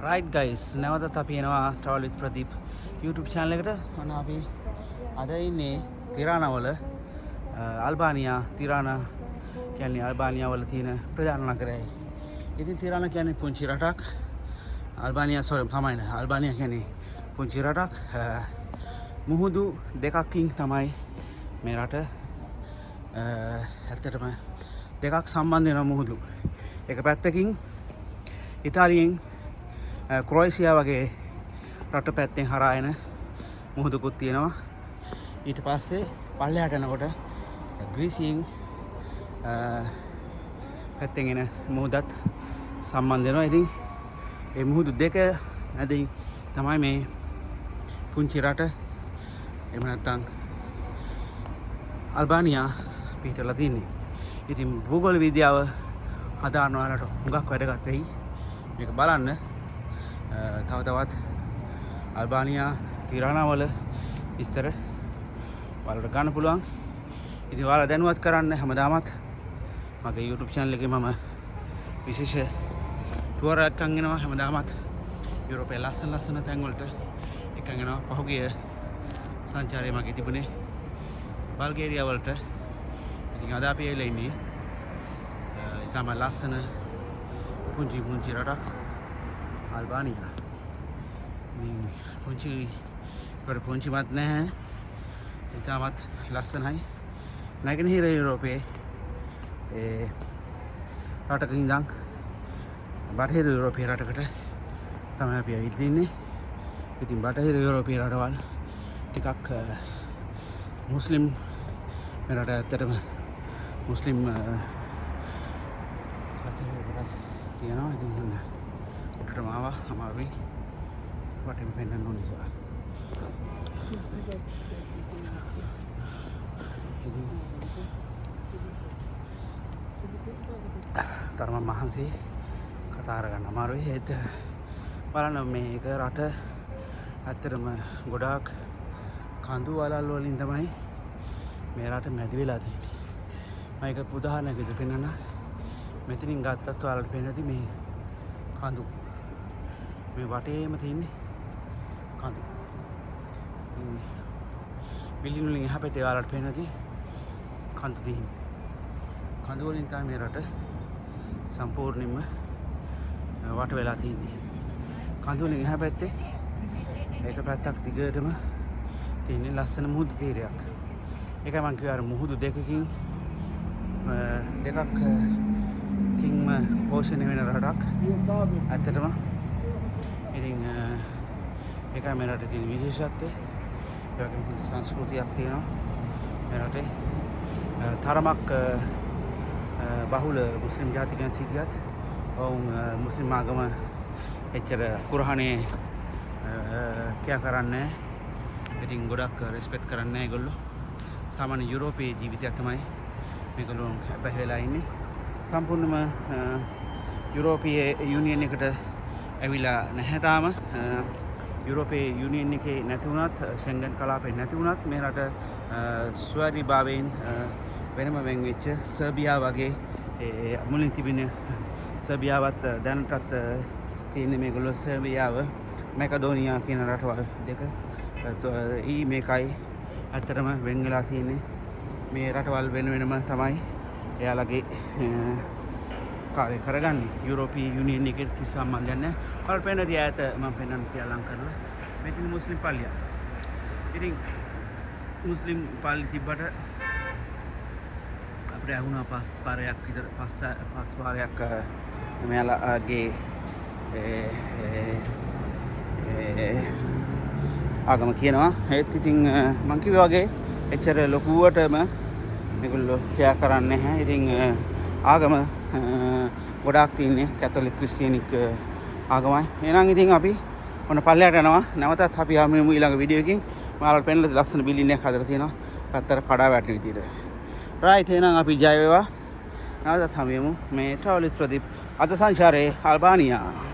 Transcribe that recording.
right guys නැවතත් අපි එනවා travel with Pradeep YouTube channel එකට. අන්න අපි අද ඉන්නේ තිරානා වල අල්බානියා තිරානා කියන්නේ අල්බානියා වල තියෙන ප්‍රධාන නගරයයි. ඉතින් තිරානා කියන්නේ පුංචි රටක්. අල්බානියා තමයි අල්බානියා කියන්නේ පුංචි රටක්. මුහුදු දෙකකින් තමයි මේ රට ඇත්තටම දෙකක් සම්බන්ධ වෙන මුහුදු. එක පැත්තකින් ඉතාලියෙන් ක්‍රොයේසියා වගේ රට පැත්තෙන් හරහා එන මුහුදුකුත් තියෙනවා. ඊට පස්සේ පල්ලෙහාට යනකොට ග්‍රීසියෙන් පැත්තෙන් එන මුහුදත් සම්බන්ධ වෙනවා. ඉතින් මේ මුහුදු දෙක නැදින් තමයි මේ පුංචි රට එහෙම නැත්නම් අල්බානියා පිහිටලා තින්නේ. ඉතින් භූගෝල විද්‍යාව හදාරන වලට හුඟක් වැදගත් වෙයි. මේක බලන්න තව තවත් අල්බානියා තිරානා වල විස්තර ඔයාලට ගන්න පුළුවන්. ඉතින් ඔයාලා දැනුවත් කරන්න හැමදාමත් මගේ YouTube channel එකේ මම විශේෂ ටුවර් එකක් අරගෙනවා. හැමදාමත් යුරෝපයේ ලස්සන තැන් වලට එකක් අරගෙනවා. පහුගිය සංචාරයේ මගේ තිබුණේ බල්ගේරියා වලට. ඉතින් අද අපි එලා ඉන්නේ ඉතාම ලස්සන පුංචි රටක් අල්බානියා. පුංචිමත් නැහැ. ඉතාමත් ලස්සනයි. නැගෙනහිර යුරෝපයේ රටක ඉඳන් බටහිර යුරෝපයේ රටකට තමයි අපි ඇවිත් ඉන්නේ. ඉතින් බටහිර යුරෝපයේ රටවල් ටිකක් මුස්ලිම් මේ රට ඇත්තටම මුස්ලිම් තියෙනවා. ඉතින් උඩටම ආවා අමාරුයි වටේම පෙන්නන්න ඕන නිසා. තරම මහන්සි කතා කරගන්න අමාරුයි. ඒත් බලන්න මේක රට ඇත්තටම ගොඩාක් කඳු වලල් වලින් තමයි මේ රට මැදි වෙලා තියෙන්නේ. මම ඒක උදාහරණයකට පෙන්නන්න. මෙතනින් ගත්තත් ඔයාලට පේනදී මේ කඳු මේ වටේම තියෙන්නේ කඳු. බිල්ඩින් වලින් එහා පැත්තේ ඔයාලට පේනදී කඳු තියෙන්නේ. කඳු වලින් තමයි මේ රට සම්පූර්ණයෙන්ම වට වෙලා තියෙන්නේ. කඳු වලින් එහා පැත්තේ එක පැත්තක් දිගටම තියෙන ලස්සන මුහුදු තීරයක්. ඒකයි මම කිව්වා අර මුහුදු දෙකකින් පෝෂණය වෙන රටක් ඇත්තටම. ඉතින් ඒකයි මේ රටේ තියෙන විශේෂත්වය. ඒ වගේම හොඳ සංස්කෘතියක් තියෙනවා මේ රටේ. තරමක් බහුල මුස්ලිම් ජාතිකයන් සිටියත් ඔවුන් මුස්ලිම් ආගම එච්චර කුරහනේ කියා කරන්නේ. ඉතින් ගොඩක් රෙස්පෙක්ට් කරන්නේ ඒගොල්ලෝ. සාමාන්‍ය යුරෝපයේ ජීවිතයක් තමයි මේගොල්ලෝ හැබැයි වෙලා ඉන්නේ. සම්පූර්ණයෙන්ම යුරෝපීය යුනියන් එකට ඇවිල්ලා නැහැ තාම. යුරෝපයේ යුනියන් එකේ නැති වුණත් ෂෙන්ගන් කලාපේ නැති වුණත් මේ රට ස්වෛරීභාවයෙන් වෙනම වෙන් වෙච්ච සර්බියා වගේ මුලින් තිබෙන සර්බියාවත් දැනටත් තියෙන මේගොල්ලෝ සර්බියාව මැකඩෝනියා කියන රටවල් දෙක මේකයි ඇත්තටම වෙන් වෙලා තියෙන්නේ. මේ රටවල් වෙනම තමයි එයාලගේ කාර්ය කරගන්නේ. යුරෝපීය යුනියන් එකට කිසි සම්බන්ධයක් නැහැ. ඔයාලට පේනදී ඈත මම පෙන්නන්න කියලා ලං කරලා මෙතන මුස්ලිම් පල්ලියක්. ඉතින් මුස්ලිම් පල්ලි තිබ්බට අපිට ඇහුණා පස් වාරයක් මෙයාලගේ ආගම කියනවා. ඒත් ඉතින් මං කිව්වා වගේ එච්චර ලොකුවටම මේගොල්ලෝ කියා කරන්නේ නැහැ. ඉතින් ආගම ගොඩාක් තියෙන්නේ කැතොලික් ක්‍රිස්තියානික් ආගමයි. එහෙනම් ඉතින් අපි ඔන්න පල්ලෙහාට යනවා. නැවතත් අපි ආමු ඊළඟ වීඩියෝ එකකින්. මාළල් පෙන්නලා ලස්සන බිල්ඩින් එකක් හදලා තියෙනවා. පැත්තට කඩා වැටෙන විදියට. රයිට් එහෙනම් අපි ජය වේවා. නැවතත් හමු මේ travel with Pradeep අද සංචාරයේ අල්බානියා.